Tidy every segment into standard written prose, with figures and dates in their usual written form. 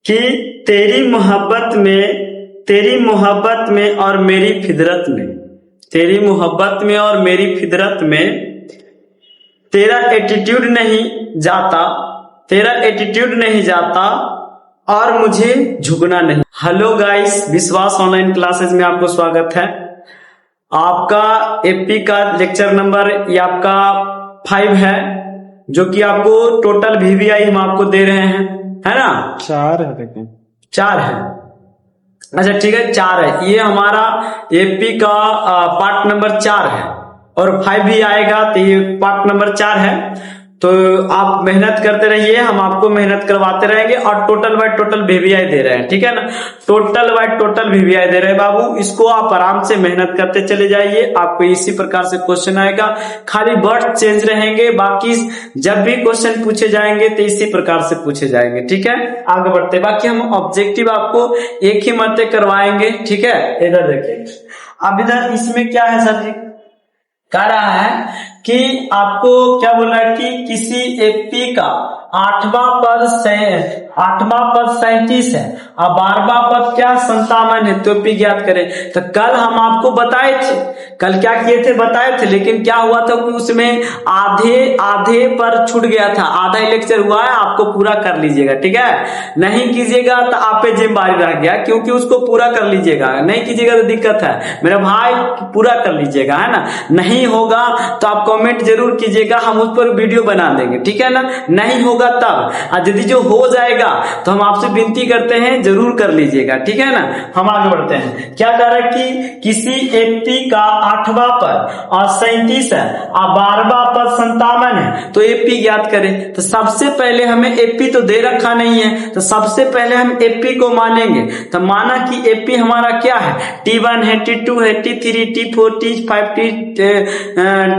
कि तेरी मोहब्बत में और मेरी फितरत में, तेरी मोहब्बत में और मेरी फितरत में तेरा एटीट्यूड नहीं जाता और मुझे झुकना नहीं। हेलो गाइस, विश्वास ऑनलाइन क्लासेस में आपको स्वागत है। आपका एपी का लेक्चर नंबर ये आपका 5 है, जो कि आपको टोटल वीवीआई हम आपको दे रहे हैं, है ना? 4 है, लेकिन 4 है। अच्छा ठीक है, 4 है। ये हमारा एपी का पार्ट नंबर 4 है और 5 भी आएगा, तो ये पार्ट नंबर 4 है। तो आप मेहनत करते रहिए, हम आपको मेहनत करवाते रहेंगे और टोटल बाय टोटल वीवीआई दे रहे हैं, ठीक है ना? टोटल बाय टोटल वीवीआई दे रहे हैं बाबू। इसको आप आराम से मेहनत करते चले जाइए, आपको इसी प्रकार से क्वेश्चन आएगा। खाली वर्ड चेंज रहेंगे, बाकी जब भी क्वेश्चन पूछे जाएंगे तो इसी प्रकार से पूछे जाएंगे, ठीक है? आगे बढ़ते, बाकी हम ऑब्जेक्टिव आपको एक ही मरते करवाएंगे, ठीक है? इधर देखिए, अब इधर इसमें क्या है सर जी, कह रहा है कि आपको क्या बोल रहा है कि किसी एपी का 8वां पद 37 है और 12वां पद क्या 57 है, तो एपी ज्ञात करें। तो कल हम आपको बताए थे, कल क्या किए थे बताए थे, लेकिन क्या हुआ था कि उसमें आधे पर छूट गया था। आधा लेक्चर हुआ है, आपको पूरा कर लीजिएगा, ठीक है? नहीं कीजिएगा तो आप पे जिम्मेदारी रह गया, क्योंकि उसको पूरा कर लीजिएगा। नहीं कीजिएगा तो दिक्कत है मेरा भाई, पूरा कर लीजिएगा, है ना? नहीं होगा तो आप कमेंट जरूर कीजिएगा, हम उस पर वीडियो बना देंगे, ठीक है ना? नहीं होगा तब, और यदि जो हो जाएगा तो हम आपसे विनती करते हैं जरूर कर लीजिएगा, ठीक है ना? हम आगे बढ़ते हैं। क्या कह रहा है कि किसी एपी का 8वां पद और 37 है और 12वां पद 57 है, तो एपी ज्ञात करें। तो सबसे पहले हमें एपी तो दे रखा नहीं है, तो सबसे पहले हम एपी को मानेंगे। तो माना कि एपी हमारा क्या है, T1 है, T2 है, T3, T4, T5,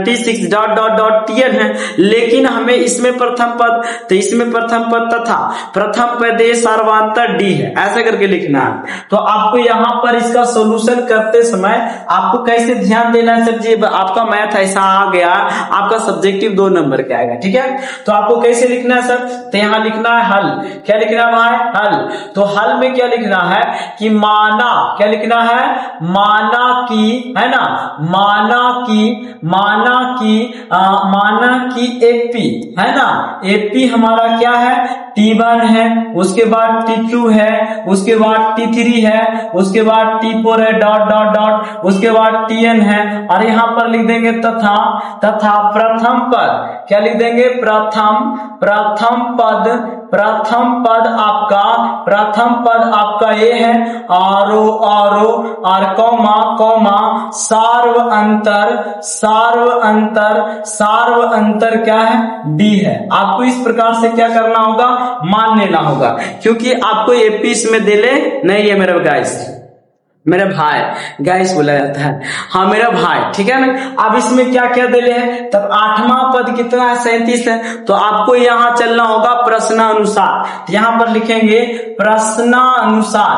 T6 dot dot dot Tn है। लेकिन हमें इसमें प्रथम पद, तो इसमें प्रथम पद तथा प्रथम पद सर्वांतर डी है, ऐसा करके लिखना है। तो आपको यहाँ पर इसका सोल्यूशन करते समय आपको कैसे ध्यान देना है सर जी, आपका मैथ ऐसा आ गया, आपका सब्जेक्टिव 2 नंबर का आएगा, ठीक है? तो आपको कैसे लिखना है सर, तो यहाँ लिखना है हल। क्या लिखना है भाई, हल। तो हल में क्या लिखना है कि माना, क्या लिखना है, माना की, है ना, माना की एपी, है ना, एपी हमारा क्या है, T1 है, उसके बाद T2 है, उसके बाद T3 है, उसके बाद T4 है, डॉट डॉट डॉट, उसके बाद Tn है, और यहाँ पर लिख देंगे तथा प्रथम पद, क्या लिख देंगे, प्रथम पद आपका ये है, आरो और कौमा सार्व अंतर क्या है, डी है। आपको इस प्रकार से क्या करना होगा, मान लेना होगा, क्योंकि आपको एपी इसमें दिले नहीं है मेरे गाइस, मेरा भाई गाइस बोला जाता है, हाँ मेरा भाई, ठीक है ना? अब इसमें क्या क्या दिले हैं, तब 8वां पद कितना है, 37 है। तो आपको यहाँ चलना होगा प्रश्नानुसार। यहाँ पर लिखेंगे प्रश्नानुसार,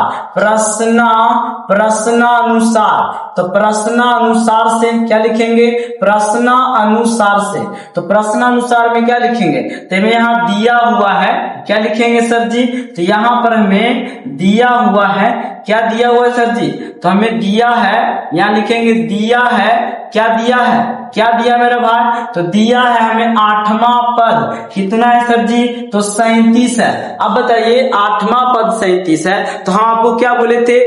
तो प्रश्नानुसार से क्या लिखेंगे, प्रश्नानुसार से। तो प्रश्नानुसार में क्या लिखेंगे, तो हमें यहाँ दिया हुआ है, क्या लिखेंगे सर जी, तो यहाँ पर हमें दिया हुआ है, क्या दिया हुआ है सर जी, तो हमें दिया है, यहाँ लिखेंगे दिया है, क्या दिया है, क्या दिया मेरा भाई, तो दिया है हमें 8वां पद कितना है सर जी, तो 37 है। अब बताइए 8वां पद 37 है, तो हम आपको क्या बोले थे,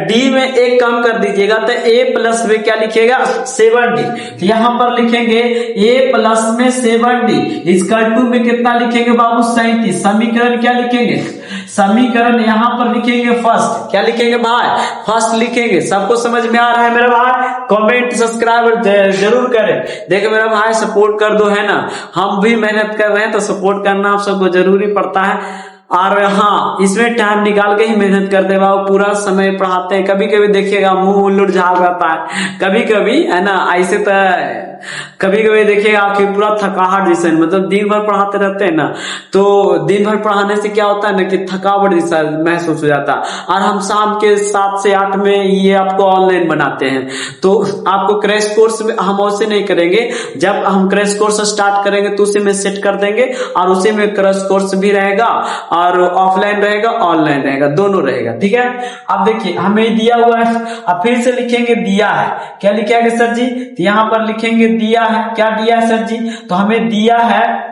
डी में एक कम कर दीजिएगा, तो ए प्लस में क्या लिखिएगा, 7D। तो यहाँ पर लिखेंगे ए प्लस में 7D इक्वल टू में कितना लिखेंगे बाबू, 37। समीकरण क्या लिखेंगे, समीकरण यहाँ पर लिखेंगे फर्स्ट, क्या लिखेंगे भाई, फर्स्ट लिखेंगे। सबको समझ में आ रहा है मेरा भाई? कमेंट सब्सक्राइब जरूर करें। देखो मेरा भाई सपोर्ट कर दो, है ना? हम भी मेहनत कर रहे हैं, तो सपोर्ट करना आप सबको जरूरी पड़ता है। और हाँ, इसमें टाइम निकाल के ही मेहनत करते हैं, पूरा समय पढ़ाते हैं। कभी कभी देखिएगा मुंह उल्लूट झाल रहता है, कभी कभी, है ना? ऐसे तो कभी कभी देखिएगा आपकी पूरा थकावट जैसा, मतलब दिन भर पढ़ाते रहते हैं ना, तो दिन भर पढ़ाने से क्या होता है ना कि थकावट जैसा महसूस हो जाता है। और हम शाम के 7 से 8 में ये आपको ऑनलाइन बनाते हैं, तो आपको क्रैश कोर्स में हम वैसे नहीं करेंगे। जब हम क्रैश कोर्स स्टार्ट करेंगे तो उसी में सेट कर देंगे, और उसी में क्रैश कोर्स भी रहेगा और ऑफलाइन रहेगा ऑनलाइन रहेगा, दोनों रहेगा। ठीक है, अब देखिए हमें दिया हुआ है, अब फिर से लिखेंगे दिया है। क्या लिखेंगे सर जी? तो यहाँ पर लिखेंगे दिया है। क्या दिया है सर जी? तो हमें दिया है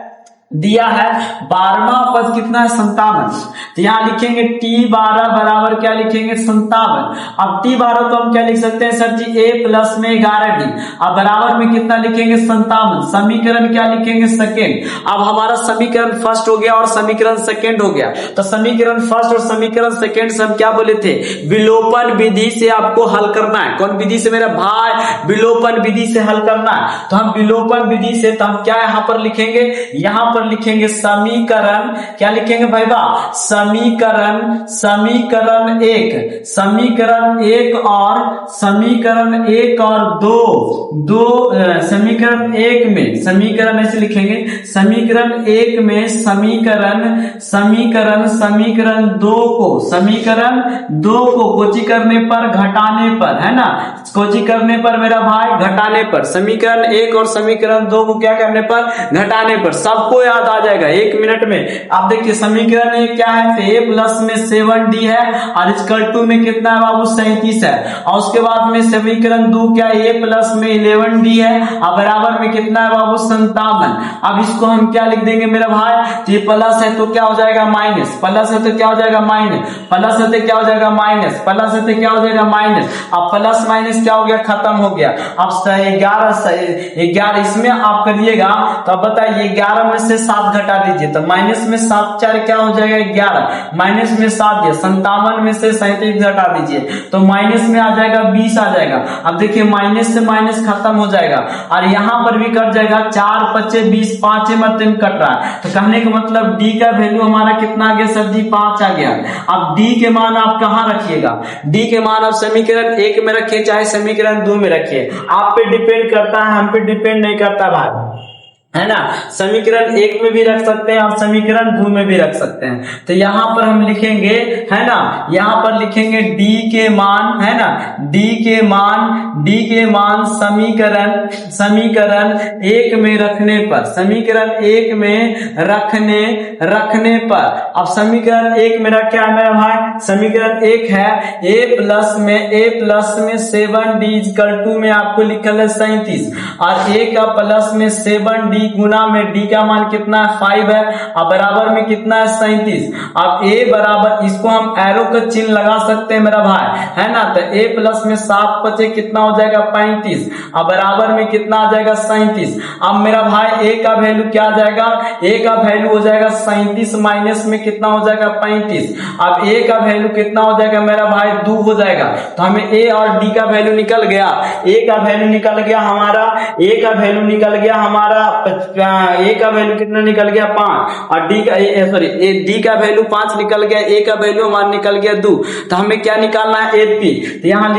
12वां पद कितना है? 57। तो यहाँ लिखेंगे T12 बराबर क्या लिखेंगे? 57। अब T12 को हम क्या लिख सकते हैं सर जी? A प्लस में 11D। अब बराबर में कितना लिखेंगे? 57। समीकरण क्या लिखेंगे? सेकेंड। अब हमारा समीकरण फर्स्ट हो गया और समीकरण सेकेंड हो गया। तो समीकरण फर्स्ट और समीकरण सेकेंड से हम क्या बोले थे? विलोपन विधि से आपको हल करना है। कौन विधि से मेरा भाई? विलोपन विधि से हल करना है। तो हम विलोपन विधि से, तो हम क्या यहाँ पर लिखेंगे? यहाँ पर लिखेंगे समीकरण, क्या लिखेंगे भाई बा? समीकरण एक और दो समीकरण ऐसे लिखेंगे। समीकरण एक में समीकरण दो को कोची करने पर घटाने पर, है ना, कोची करने पर मेरा भाई घटाने पर, समीकरण एक और समीकरण दो को क्या करने पर? घटाने पर। सबको याद आ जाएगा 1 मिनट में। आप देखिए समीकरण एक क्या है? तो A प्लस में 7D है और इसका 2 में कितना है बाबू? 37 है। और उसके बाद में समीकरण 2 क्या? A प्लस में 11D है और बराबर में कितना है बाबू? 57। अब इसको हम क्या लिख देंगे मेरा भाई? तो ये प्लस है तो क्या हो जाएगा? माइनस। प्लस है तो क्या हो जाएगा? माइनस। प्लस है तो क्या हो जाएगा? माइनस। प्लस है तो क्या हो जाएगा? माइनस। अब प्लस माइनस क्या हो गया? खत्म हो गया। अब 11 इसमें आप करिएगा तो अब बताइए 11 में से 7 घटा दीजिए तो माइनस में 7 4 क्या हो जाएगा? 11। माइनस में 7 दिया, 57 में से 37 घटा दीजिए तो माइनस में आ जाएगा 20 आ जाएगा। अब देखिए माइनस से माइनस खत्म हो जाएगा और यहाँ पर भी कट जाएगा। 4 5 20, 5 मतलब कट रहा है। तो कहने का मतलब डी का वैल्यू हमारा कितना आ गया सर जी? 5 आ गया। अब डी के मान आप कहाँ रखिएगा? डी के मान आप समीकरण 1 में रखिए चाहे समीकरण 2 में रखिए, आप पे डिपेंड करता है, हम पे डिपेंड नहीं करता भाई, है ना। समीकरण 1 में भी रख सकते हैं, आप समीकरण 2 में भी रख सकते हैं। तो यहाँ पर हम लिखेंगे, है ना, यहाँ पर लिखेंगे डी के मान, है ना, डी के मान समीकरण 1 में रखने पर, समीकरण 1 में रखने पर। अब समीकरण 1 मेरा क्या है मेरा भाई? समीकरण 1 है a प्लस में 7d इक्वल टू में आपको लिखल है 37 और a का प्लस में 7d गुना में d का मान कितना है? 5 है और बराबर में कितना है? 37। अब a बराबर, इसको हम एरो का चिन्ह लगा सकते हैं मेरा भाई, है ना। तो a प्लस में 7 5 कितना हो जाएगा? 35 और बराबर में कितना आ जाएगा? 37। अब मेरा भाई a का वैल्यू क्या आ जाएगा? a का वैल्यू हो जाएगा 37 माइनस में कितना हो जाएगा? 35। अब a का वैल्यू कितना हो जाएगा मेरा भाई? 2 हो जाएगा। तो हमें a और d का वैल्यू निकल गया। a का वैल्यू निकल गया हमारा, a का वैल्यू निकल गया हमारा, a का वैल्यू कितना निकल गया? 5 और d का वैल्यू 5 निकल गया, a का वैल्यू हमारा निकल गया 2। तो हमें क्या निकालना है? AP। तो यहाँ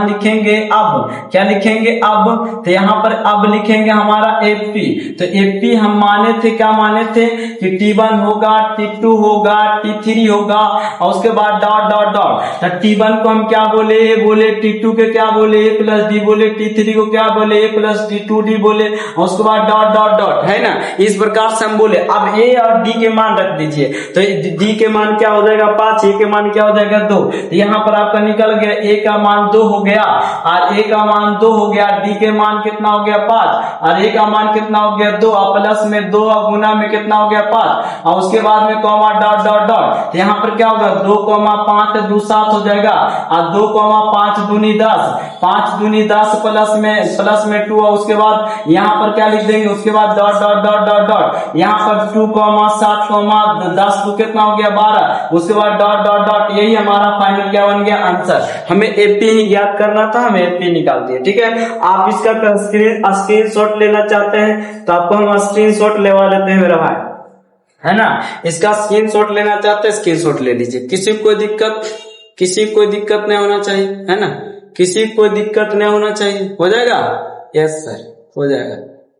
लिखेंगे अब, क्या लिखेंगे? अब। तो यहाँ पर अब लिखेंगे हमारा AP। तो AP हम माने थे, क्या माने थे? कि T1 होगा, T2 होगा, T3 होगा और उसके बाद डॉट डॉट डॉट। तो T1 को हम क्या बोले? T2 के क्या बोले? A प्लस D बोले। T3 को क्या बोले? A प्लस D2D बोले और उसके बाद डॉट डॉट डॉट, है ना। इस प्रकार से हम बोले। अब a और d के मान रख दीजिए तो d के मान क्या हो जाएगा? 5, a के मान क्या हो जाएगा? 2। तो यहाँ पर आपका निकल गया a का मान 2 हो गया और a का मान 2 हो गया, d के मान कितना हो गया? 5 और a का मान कितना हो गया? 2 और प्लस में 2 और गुना में कितना हो गया? 5 और उसके बाद में कॉमा डॉट डॉट डॉट। तो यहाँ पर क्या होगा? 2 5 2 7 हो जाएगा और 2 5 दूनी 10, 5 दूनी 10 प्लस में 2 और उसके बाद यहाँ पर क्या लिख देंगे? उसके बाद dot dot dot dot dot, यहाँ पर 2 7 10 2 कितना हो गया? 12, उसके बाद डॉट डॉट डॉट। यही हमारा फाइनल क्या बन गया? आंसर। हमें एपी ही ज्ञात करना था, हमें एपी निकाल दिया। ठीक है, आप इसका स्क्रीन शॉट लेना चाहते हैं तो आपको हम स्क्रीन शॉट लेवा देते हैं मेरा भाई, है ना। इसका स्क्रीन शॉट लेना चाहते हैं, स्क्रीन शॉट ले लीजिए। किसी को कोई दिक्कत नहीं होना चाहिए, है ना, किसी को दिक्कत नहीं होना चाहिए। हो जाएगा? यस सर, हो जाएगा।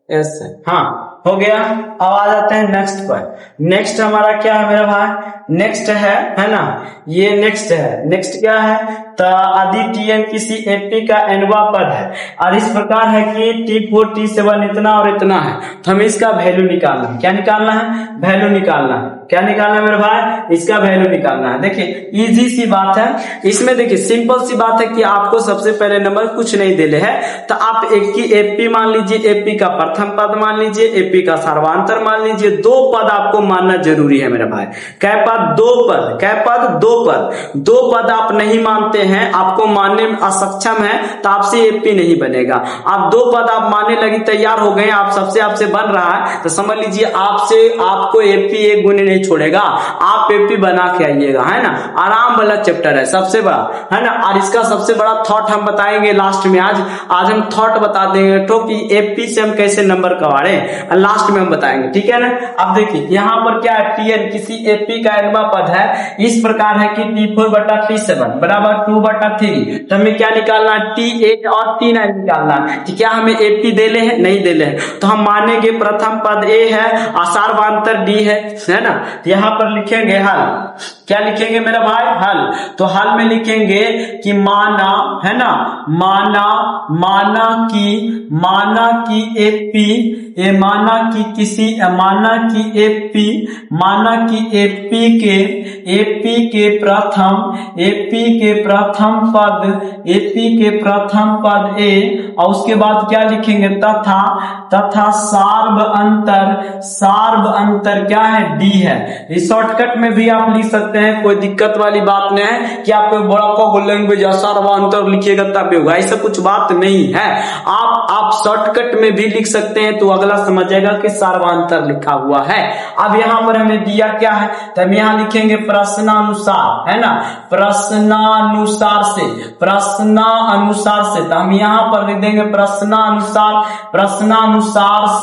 यस सर, हाँ हो गया। अब आ जाते हैं नेक्स्ट पर। नेक्स्ट हमारा क्या है मेरा भाई? नेक्स्ट है ना, ये नेक्स्ट है। नेक्स्ट क्या है? तो आदि Tn किसी एपी का nवा पद है और इस प्रकार है कि T4 T7 इतना और इतना है। तो हमें इसका वैल्यू निकालना है। क्या निकालना है? वैल्यू निकालना है। क्या निकालना है मेरे भाई, इसका वैल्यू निकालना है। देखिए इजी सी बात है, इसमें देखिए सिंपल सी बात है कि आपको सबसे पहले नंबर कुछ नहीं देले है, तो आप एक की एपी मान लीजिए, एपी का प्रथम पद मान लीजिए, एपी का सर्वांतर मान लीजिए, दो पद आपको मानना जरूरी है मेरे भाई। कै पद, दो पद, कै पद, दो पद, दो पद आप नहीं मानते हैं, आपको मानने में असक्षम है, तो आपसे एपी नहीं बनेगा। आप दो पद आप मानने लगी तैयार हो गए, आप सबसे आपसे बन रहा है, तो समझ लीजिए आपसे आपको एपी एक गुने नहीं छोड़ेगा, आप एपी बना के आइएगा, है ना। आराम वाला चैप्टर है, सबसे बड़ा है ना। और इसका सबसे बड़ा थॉट हम बताएंगे लास्ट में। आज हम थॉट बता देंगे तो कि एपी से हम कैसे नंबर कवाड़े, लास्ट में हम बताएंगे, ठीक है ना। अब देखिए यहाँ पर क्या है, टीएन किसी एपी का अगवा पद है, इस प्रकार है कि T4/T7 बराबर 2/3, तो हमें क्या निकालना है, T8 और T9 निकालना है। कि क्या हमें एपी देले हैं, नहीं देले हैं, तो हम मानेंगे प्रथम पद ए है, सार्वधातुक डी है ना। तो यहाँ पर लिखेंगे हल, क्या लिखेंगे मेरा भाई, हल। तो हल में लिखेंगे कि माना, है ना, माना की एपी, ये माना की किसी, माना की एपी के प्रथम पद ए, और उसके बाद क्या लिखेंगे, तथा सार्व अंतर क्या है, डी है। इस शॉर्टकट में भी आप लिख सकते हैं, कोई दिक्कत वाली बात नहीं है कि आपको बड़ा को लैंग्वेज सार्वअंतर लिखिएगा तब होगा, ऐसा कुछ बात नहीं है। आप शॉर्टकट में भी लिख सकते हैं, तो अगला समझेगा कि सार्वअंतर लिखा हुआ है। अब यहाँ पर हमें दिया क्या है, तो हम यहाँ लिखेंगे प्रश्नानुसार, है ना, प्रश्नानुसार से, तो हम यहाँ पर लिख देंगे प्रश्नानुसार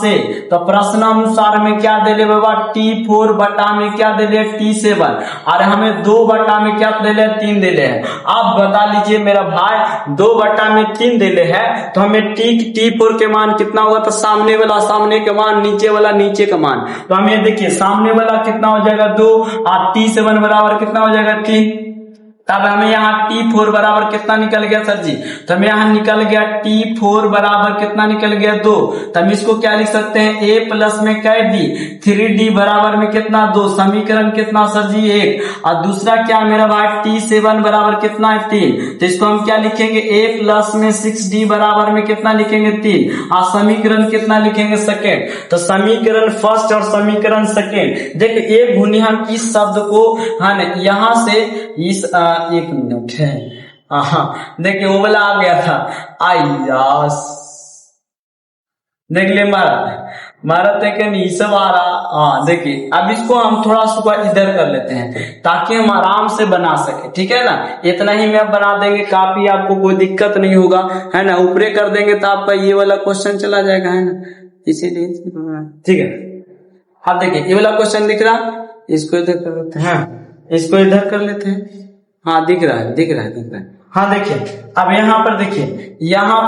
से। तो प्रश्नानुसार में क्या दे ले बाबा, T4 बटा में क्या दे ले, T7, और हमें 2 बटा में क्या दे ले, 3 दे ले है। आप बता लीजिए मेरा भाई, 2 बटा में 3 दे ले है, तो हमें T4 के मान कितना होगा, तो सामने वाला सामने के मान, नीचे वाला नीचे का मान। तो हमें देखिए सामने वाला कितना हो जाएगा 2, और T7 बराबर कितना हो जाएगा 3। तब हमें यहाँ T4 बराबर कितना निकल गया सर जी, तो हमें यहाँ निकल गया T4 बराबर कितना निकल गया 2। तो हम इसको क्या लिख सकते हैं, A प्लस में क्या डी, 3D बराबर में कितना 2, समीकरण कितना सर जी 1, और दूसरा क्या मेरा भाई T7 बराबर कितना है 3। तो इसको हम क्या लिखेंगे, A प्लस में 6D बराबर में कितना लिखेंगे 3, और समीकरण कितना लिखेंगे सेकेंड। तो समीकरण फर्स्ट और समीकरण सेकेंड, देखिए एक गुनी हम इस शब्द को, हाँ यहाँ से इस, एक मिनट है, देखिए वो वाला आ गया था, आयास देख ले मारा ये सब आ रहा। देखिए अब इसको हम थोड़ा सा इधर कर लेते हैं ताकि हम आराम से बना सके, ठीक है ना। इतना ही में बना देंगे, काफी आपको कोई दिक्कत नहीं होगा, है ना। ऊपरे कर देंगे तो आपका ये वाला क्वेश्चन चला जाएगा, है ना, इसीलिए ठीक है। अब देखिए ये वाला क्वेश्चन दिख रहा, इसको इधर कर लेते हैं, इसको इधर कर लेते हैं, हाँ दिख रहा है। हाँ देखिए अब यहाँ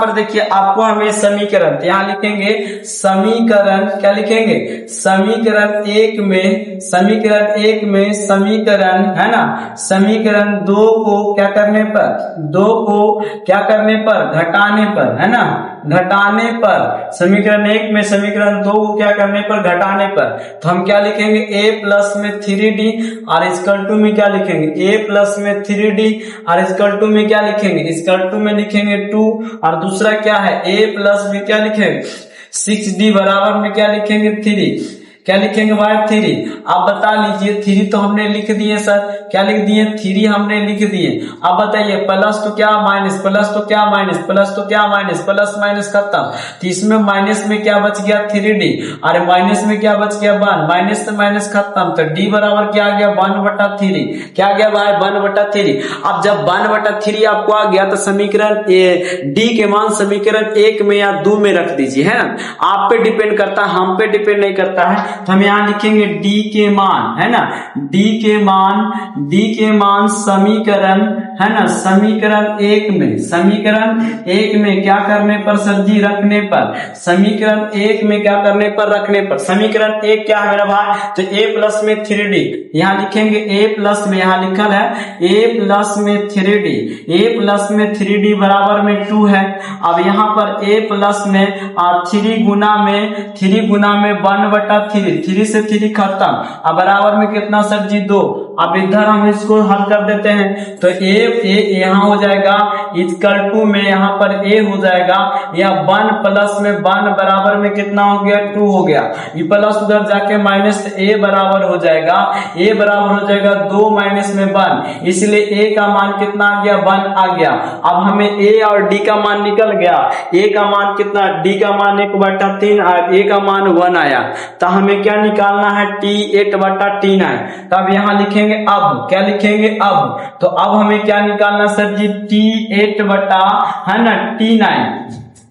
पर देखिए आपको हमें समीकरण, यहाँ लिखेंगे समीकरण, क्या लिखेंगे, समीकरण एक में समीकरण, है ना, समीकरण 2 को क्या करने पर, घटाने पर, है ना, घटाने पर, समीकरण 1 में समीकरण 2 को क्या करने पर, घटाने पर। तो हम क्या लिखेंगे, A प्लस में 3D और इक्वल टू में क्या लिखेंगे, A प्लस में 3D और इक्वल टू में क्या लिखेंगे, इक्वल टू में लिखेंगे 2, और दूसरा क्या है A प्लस में क्या लिखेंगे 6D बराबर में क्या लिखेंगे 3, क्या लिखेंगे भाई 3। आप बता लीजिए 3 तो हमने लिख दिए सर, क्या लिख दिए 3 हमने लिख दिए। अब बताइए प्लस तो क्या माइनस, प्लस तो क्या माइनस, प्लस तो क्या माइनस, प्लस माइनस खत्म। तो इसमें माइनस में क्या बच गया 3D, अरे माइनस में क्या बच गया 1, माइनस से माइनस खत्म। तो D बराबर क्या आ गया 1/3, क्या आ गया भाई 1/3। अब जब 1/3 आपको आ गया तो समीकरण D के मान समीकरण 1 में या 2 में रख दीजिए, है ना। आप पे डिपेंड करता है, हम पे डिपेंड नहीं करता है। तो हम यहाँ लिखेंगे D के मान, है ना, D के मान समीकरण, है ना, समीकरण 1 में क्या करने पर सर जी, रखने पर, समीकरण 1 में क्या करने पर, रखने पर। समीकरण 1 क्या है मेरा भाई, तो A प्लस में 3D, यहाँ लिखेंगे A प्लस में, यहाँ लिखल है A प्लस में 3D, A प्लस में 3D बराबर में 2 है। अब यहाँ पर A प्लस में 3 गुना में 1/3 3 से 3 खत्म, अब बराबर में कितना सर जी 2। अब इधर हम इसको हल कर देते हैं तो ए यहाँ हो जाएगा इक्वल टू में यहाँ पर ए हो जाएगा, या 1 प्लस में 1 बराबर में कितना हो गया 2 हो गया, ये प्लस उधर जाके माइनस, ए बराबर हो जाएगा, ए बराबर हो जाएगा 2 माइनस में 1, इसलिए ए का मान कितना आ गया 1 आ गया। अब हमें ए और डी का मान निकल गया, ए का मान कितना, डी का मान 1/3 और ए का मान 1 आया, तो हमें क्या निकालना है T8/T9। तब यहाँ लिखेंगे अब, क्या लिखेंगे अब, तो अब हमें क्या निकालना सर जी T8/T9।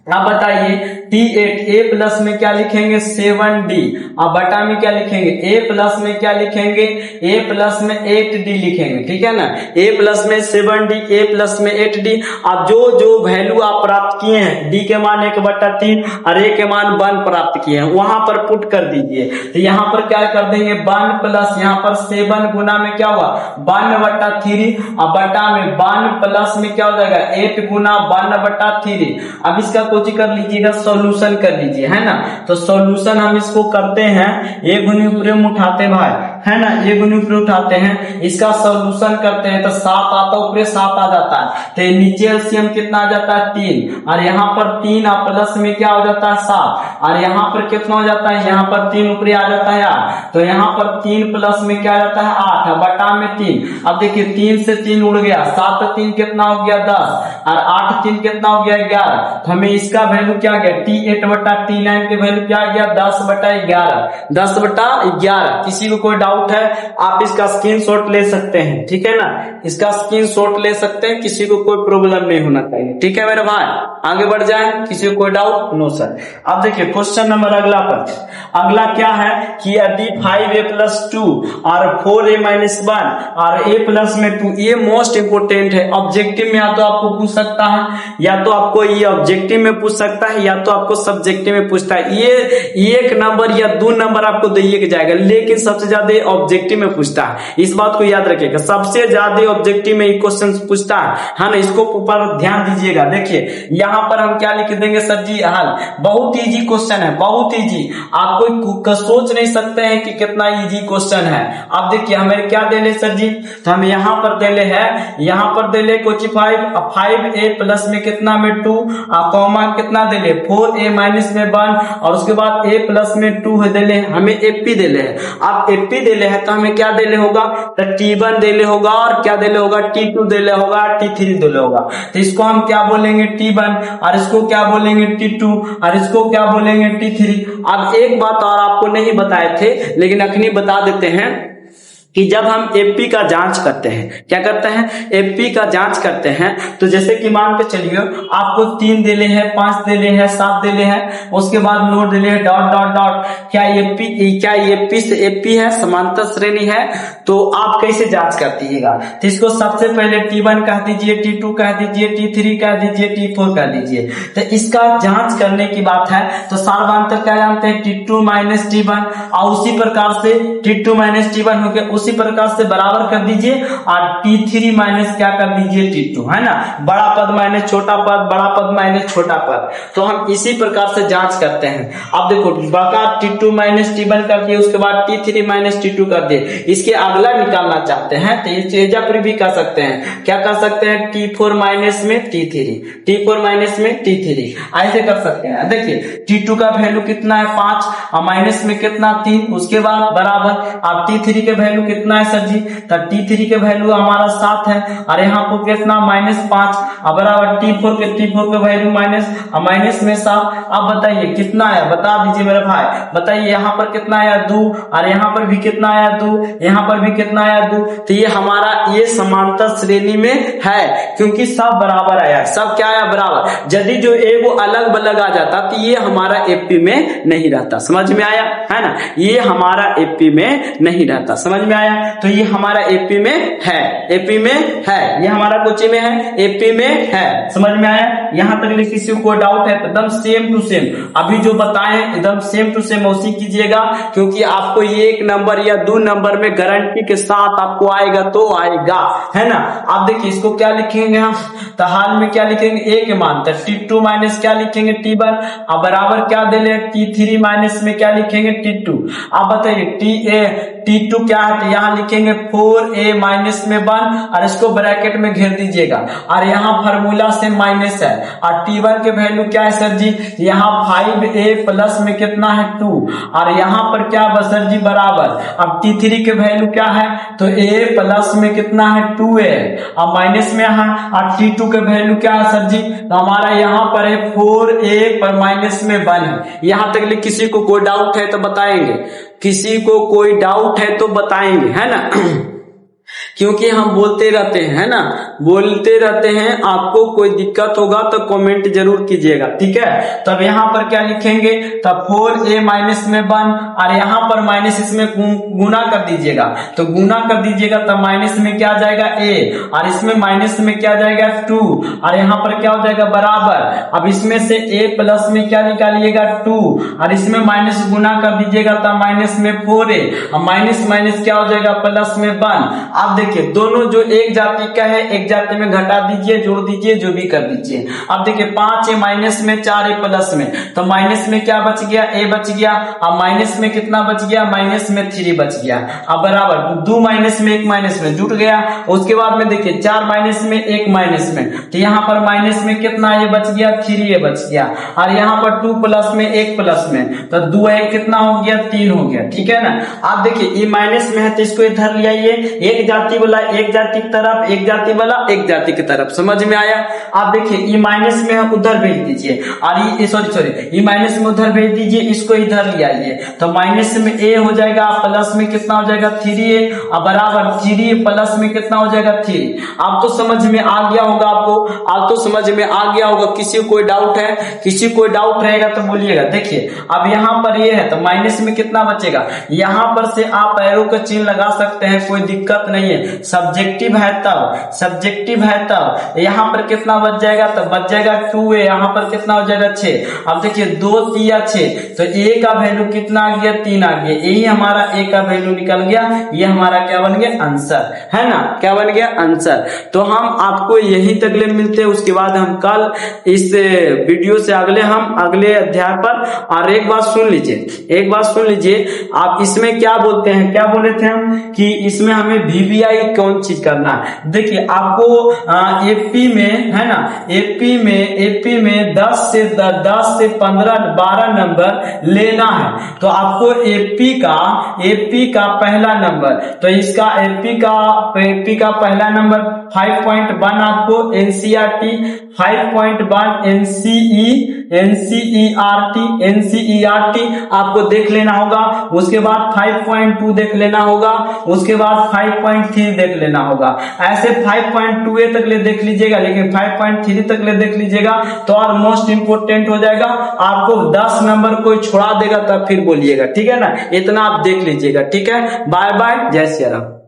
अब बताइए T8, ए प्लस में क्या लिखेंगे 7D, अब बटा में क्या लिखेंगे ए प्लस में क्या लिखेंगे, ए प्लस में 8D लिखेंगे, ठीक है ना, ए प्लस में 7D, ए प्लस में 8D। अब जो वैल्यू आप प्राप्त किए हैं, डी के मान 1/3 और ए के मान 1 प्राप्त किए हैं, वहां पर पुट कर दीजिए। तो यहाँ पर क्या कर देंगे 1 प्लस यहाँ पर 7 गुना में क्या हुआ 1/3, अब बटा में 1 प्लस में क्या हो जाएगा 8 गुना 1/3। अब इसका कुछ कर लीजिएगा, सॉल्यूशन कर लीजिए, है ना। तो सॉल्यूशन हम इसको करते हैं, ए गुनी ऊपर उठाते भाई, है ना, ए गुनी ऊपर उठाते हैं, इसका सॉल्यूशन करते हैं तो 7 आता है, ऊपर 7 आ जाता है, तो नीचे एलसीएम कितना आ जाता है 3, और यहाँ पर 3 और प्लस में क्या हो जाता है 7, और यहाँ पर कितना हो जाता है, यहाँ पर 3 ऊपर आ जाता है 8, तो यहाँ पर 3 प्लस में क्या आ जाता है 8, बटा में 3। अब देखिए 3 से 3 उड़ गया, 7 3 कितना हो गया 10, और 8 3 कितना हो गया 11, तो हमें इसका वैल्यू क्या आ गया T8/T9 के वैल्यू क्या आ गया 10/11, 10/11। किसी को कोई डाउट है आप इसका स्क्रीनशॉट ले सकते हैं, ठीक है ना, इसका स्क्रीनशॉट ले सकते हैं, किसी को कोई प्रॉब्लम नहीं होना चाहिए, ठीक है मेरे भाई। आगे बढ़ जाए, किसी को कोई डाउट, नो सर। अब देखिए क्वेश्चन नंबर अगला पर, अगला क्या है कि यदि 5a+2 और 4a-1 और a प्लस में 2, ये मोस्ट इंपोर्टेंट है, ऑब्जेक्टिव में या तो आपको पूछ सकता है, या तो आपको ये ऑब्जेक्टिव में पूछ सकता है, या तो आपको सब्जेक्टिव में पूछता है। ये 1 नंबर या 2 नंबर आपको दिए जाएगा, लेकिन सबसे ज्यादा ऑब्जेक्टिव में पूछता है, इस बात को याद रखिएगा, सबसे ज्यादा ऑब्जेक्टिव में क्वेश्चन पूछता है ना, इसको ऊपर ध्यान दीजिएगा। देखिए यहाँ पर हम क्या लिख देंगे सर जी हल, बहुत इजी क्वेश्चन है, बहुत इजी, आप कोई सोच नहीं सकते हैं कि कितना इजी क्वेश्चन है। अब देखिए हमें क्या दे ले सर जी, तो हम यहाँ पर दे ले है, यहाँ पर दे ले कुछ 5a प्लस में कितना में 2, कॉमा कितना दे ले 4a माइनस में 1, और उसके बाद a प्लस में 2 दे ले, हमें एपी दे ले है। अब एपी दे ले है तो हमें क्या दे ले होगा, तो T1 दे ले होगा, और क्या दे ले होगा T2 दे ले होगा, T3 दे ले होगा। तो इसको हम क्या बोलेंगे T1, और इसको क्या बोलेंगे T2, और इसको क्या बोलेंगे T3। अब एक बात और आपको नहीं बताए थे, लेकिन अखनी बता देते हैं कि जब हम एपी का जांच करते हैं, क्या करते हैं एपी का जांच करते हैं, तो जैसे कि मान के चलिए आपको 3 दे ले है, 5 दे ले है, 7 दे ले है, उसके बाद नोट दे ले है डॉट डॉट डॉट, क्या एपी से एपी है, समांतर श्रेणी है, तो आप कैसे जांच करतीएगा। तो इसको सबसे पहले T1 कह दीजिए, T2 कह दीजिए, T3 कह दीजिए, T4 कह दीजिए। तो इसका जांच करने की बात है तो सार्वधातुक क्या जानते हैं T2 माइनस T1, और उसी प्रकार से T2 माइनस T1 हो गया, उसी प्रकार से बराबर कर दीजिए, और T3 माइनस क्या कर दीजिए T2, है ना, बड़ा पद माइनस छोटा पद, बड़ा पद माइनस छोटा पद। तो हम इसी प्रकार से जांच करते हैं। अब देखो बका T2 माइनस T1 कर दिए, उसके बाद T3 माइनस T2 कर दिए, इसके अगला निकालना चाहते हैं तो ये चेजा पर भी कर सकते हैं, क्या कर सकते हैं T4 माइनस में T3, T4 माइनस में T3, ऐसे कर सकते हैं। देखिए T2 का वैल्यू कितना है 5, और माइनस में कितना 3, उसके बाद बराबर, अब T3 के वैल्यू कितना है सर जी, तो T3 के वैल्यू हमारा 7 है, और यहाँ पर कितना -5, अब बराबर T4 के वैल्यू माइनस में 7। अब बताइए कितना है, बता दीजिए मेरे भाई, बताइए यहाँ पर कितना आया 2, और यहाँ पर भी कितना आया 2, यहाँ पर भी कितना आया 2। तो ये हमारा ये समांतर श्रेणी में है, क्योंकि सब बराबर आया, सब क्या आया बराबर। यदि जो ए वो अलग बलग आ जाता तो ये हमारा एपी में नहीं रहता, समझ में आया है ना, ये हमारा एपी में नहीं रहता, समझ में आया? तो ये हमारा एपी में है, एपी में है, ये हमारा कोची में है, एपी में है। समझ में आया? यहां तक किसी को डाउट है तो एकदम सेम टू सेम अभी जो बताए एकदम सेम टू सेम उसी कीजिएगा, क्योंकि आपको ये 1 नंबर या 2 नंबर में गारंटी के साथ आपको आएगा तो आएगा, है ना। आप देखिए इसको क्या लिखेंगे हम, तो हाल में क्या लिखेंगे, ए के मान तो T2 माइनस क्या लिखेंगे T1, अब बराबर क्या दे ले T3 माइनस में क्या लिखेंगे T2। आप बताइए T2 क्या है, तो यहाँ लिखेंगे 4a माइनस में 1 और इसको ब्रैकेट में घेर दीजिएगा, और यहाँ फार्मूला से माइनस है, और T1 के वैल्यू क्या है सर जी, यहाँ 5a प्लस में कितना है 2, और यहाँ पर क्या बस सर जी बराबर, अब T3 के वैल्यू क्या है, तो a प्लस में कितना है 2a, अब माइनस में है, और T2 के वैल्यू क्या है सर जी, तो हमारा यहाँ पर है 4a पर माइनस में 1 है। यहाँ तक किसी को कोई डाउट है तो बताएंगे, किसी को कोई डाउट है तो बताएंगे, है ना। क्योंकि हम बोलते रहते हैं, है ना, बोलते रहते हैं। आपको कोई दिक्कत होगा तो कमेंट जरूर कीजिएगा, ठीक है। तब यहाँ पर क्या लिखेंगे, तब 4a माइनस में 1, और यहाँ पर माइनस इसमें गुना कर दीजिएगा, तो गुना कर दीजिएगा तब माइनस में क्या आ जाएगा a, और इसमें माइनस में क्या जाएगा 2, और यहाँ पर क्या हो जाएगा बराबर। अब इसमें से a प्लस में क्या निकालिएगा 2, और इसमें माइनस गुना कर दीजिएगा तब माइनस में 4a, और माइनस माइनस क्या हो जाएगा प्लस में 1। आप देखिए दोनों जो एक जाति का है एक जाति में घटा दीजिए, जोड़ दीजिए, जो भी कर दीजिए। अब देखिए 5a माइनस में 4a प्लस में, तो माइनस में क्या बच गया a बच गया, अब माइनस में कितना बच गया, माइनस में 3 बच गया, अब बराबर 2 माइनस में 1 माइनस में जुट गया। उसके बाद में देखिए 4 माइनस में 1 माइनस में, तो यहाँ पर माइनस में कितना a बच गया 3a बच गया, और यहाँ पर 2 प्लस में 1 प्लस में, तो 2 1 कितना हो गया 3 हो गया, ठीक है ना। आप देखिए ये माइनस में है तो इसको इधर ले आइए, एक जाति वाला एक जाति की तरफ, एक जाति वाला एक जाति की तरफ। समझ में आया? आप देखिए ये माइनस में है उधर भेज दीजिए, और ये सॉरी ये माइनस में उधर भेज दीजिए, इसको इधर ले आइए, तो माइनस में a हो जाएगा, प्लस में कितना हो जाएगा 3a, और बराबर 3a प्लस में कितना हो जाएगा 3। आप तो समझ में आ गया होगा, आपको आप तो समझ में आ गया होगा। किसी को कोई डाउट है, किसी को डाउट रहेगा तो बोलिएगा। देखिए अब यहाँ पर ये है तो माइनस में कितना बचेगा, यहाँ पर से आप एरो का चिन्ह लगा सकते हैं, कोई दिक्कत नहीं है। सब्जेक्टिव है तब, सब्जेक्टिव है तब यहाँ पर कितना बच जाएगा, तो बच जाएगा 2a, यहाँ पर कितना हो जाएगा 6। अब देखिए 2 3 6, तो a का वैल्यू कितना आ गया 3 आ गया, यही हमारा a का वैल्यू निकल गया। ये हमारा क्या बन गया आंसर, है ना, क्या बन गया आंसर। तो हम आपको यही तक मिलते हैं, उसके बाद हम कल इस वीडियो से हम अगले अध्याय पर। और एक बात सुन लीजिए, एक बात सुन लीजिए, आप इसमें क्या बोलते हैं, क्या बोले थे हम कि इसमें हमें VBI कौन चीज करना है। देखिए आपको एपी में, है ना, एपी में 10 से 12 नंबर लेना है, तो आपको एपी का पहला नंबर, तो इसका एपी का पहला नंबर 5.1 आपको एनसीईआरटी 5.1 एनसीईआरटी आपको देख लेना होगा। उसके बाद 5.2 देख लेना होगा, उसके बाद 5.3 देख लेना होगा। ऐसे 5.2 तक ले देख लीजिएगा, लेकिन 5.3 तक ले देख लीजिएगा तो और मोस्ट इंपोर्टेंट हो जाएगा। आपको 10 नंबर कोई छोड़ा देगा तब फिर बोलिएगा, ठीक है ना। इतना आप देख लीजिएगा, ठीक है। बाय बाय, जय श्री राम।